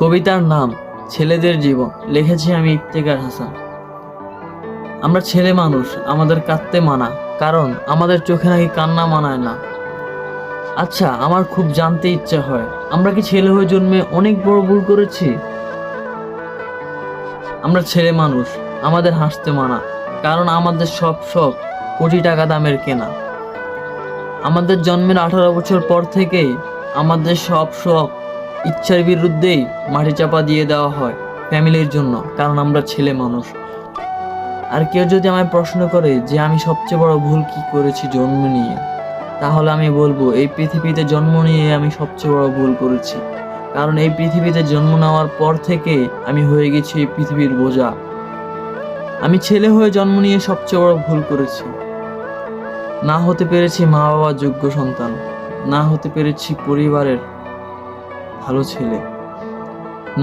কবিতার নাম ছেলেদের জীবন, লিখেছি আমি ইফতেখার হাসান। আমরা ছেলে মানুষ, আমাদের কাঁদতে মানা, কারণ আমাদের চোখে নাকি কান্না মানায় না। আচ্ছা, আমার খুব জানতে ইচ্ছা হয়, আমরা কি ছেলে হয়ে জন্মে অনেক বড় ভুল করেছি? আমরা ছেলে মানুষ, আমাদের হাসতে মানা, কারণ আমাদের সব শখ কোটি টাকা দামের কেনা। আমাদের জন্মের 18 বছর পর থেকেই আমাদের সব শখ ইচ্ছার বিরুদ্ধেই মাটি চাপা দিয়ে দেওয়া হয় ফ্যামিলির জন্য, কারণ আমরা ছেলে মানুষ। আর কেউ যদি আমায় প্রশ্ন করে যে আমি সবচেয়ে বড় ভুল কি করেছি জন্ম নিয়ে, তাহলে আমি বলবো এই পৃথিবীতে জন্ম নিয়ে আমি সবচেয়ে বড় ভুল করেছি। কারণ এই পৃথিবীতে জন্ম নেওয়ার পর থেকে আমি হয়ে গেছি এই পৃথিবীর বোঝা। আমি ছেলে হয়ে জন্ম নিয়ে সবচেয়ে বড় ভুল করেছি। না হতে পেরেছি মা বাবার যোগ্য সন্তান, না হতে পেরেছি পরিবারের ভালো ছেলে,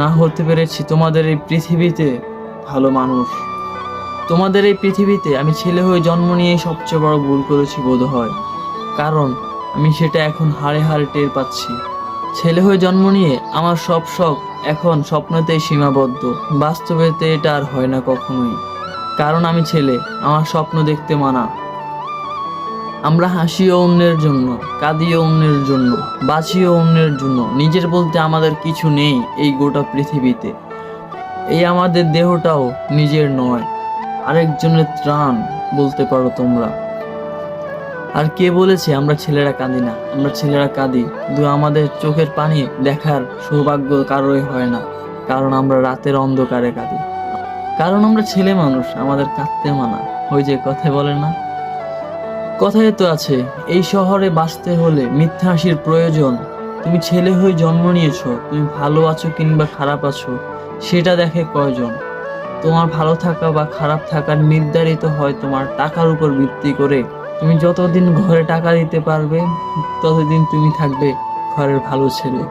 না হতে পেরেছি তোমাদের এই পৃথিবীতে ভালো মানুষ। তোমাদের এই পৃথিবীতে আমি ছেলে হয়ে জন্ম নিয়ে সবচেয়ে বড় ভুল করেছি বোধ হয়, কারণ আমি সেটা এখন হাড়ে হাড়ে টের পাচ্ছি। ছেলে হয়ে জন্ম নিয়ে আমার সব শখ এখন স্বপ্নতেই সীমাবদ্ধ, বাস্তবেতে এটা আর হয় না কখনোই। কারণ আমি ছেলে, আমার স্বপ্ন দেখতে মানা। আমরা হাসিও অন্যের জন্য, কাঁদিও অন্যের জন্য, বাঁচিও অন্যের জন্য, নিজের বলতে আমাদের কিছু নেই এই গোটা পৃথিবীতে। এই আমাদের দেহটাও নিজের নয়, আরেকজনের ত্রাণ বলতে পারো তোমরা। আর কে বলেছে আমরা ছেলেরা কাঁদি না? আমরা ছেলেরা কাঁদি, কিন্তু আমাদের চোখের পানি দেখার সৌভাগ্য কারোই হয় না, কারণ আমরা রাতের অন্ধকারে কাঁদি। কারণ আমরা ছেলে মানুষ, আমাদের কাঁদতে মানা। ওই যে কথায় বলে না, কথায় তো আছে, এই শহরে বাঁচতে হলে মিথ্যা হাসির প্রয়োজন। তুমি ছেলে হয়ে জন্ম নিয়েছো, তুমি ভালো আছো কিংবা খারাপ আছো সেটা দেখে কয়জন? তোমার ভালো থাকা বা খারাপ থাকার নির্ধারিত হয় তোমার টাকার উপর ভিত্তি করে। তুমি যতদিন ঘরে টাকা দিতে পারবে ততদিন তুমি থাকবে ঘরের ভালো ছেলে।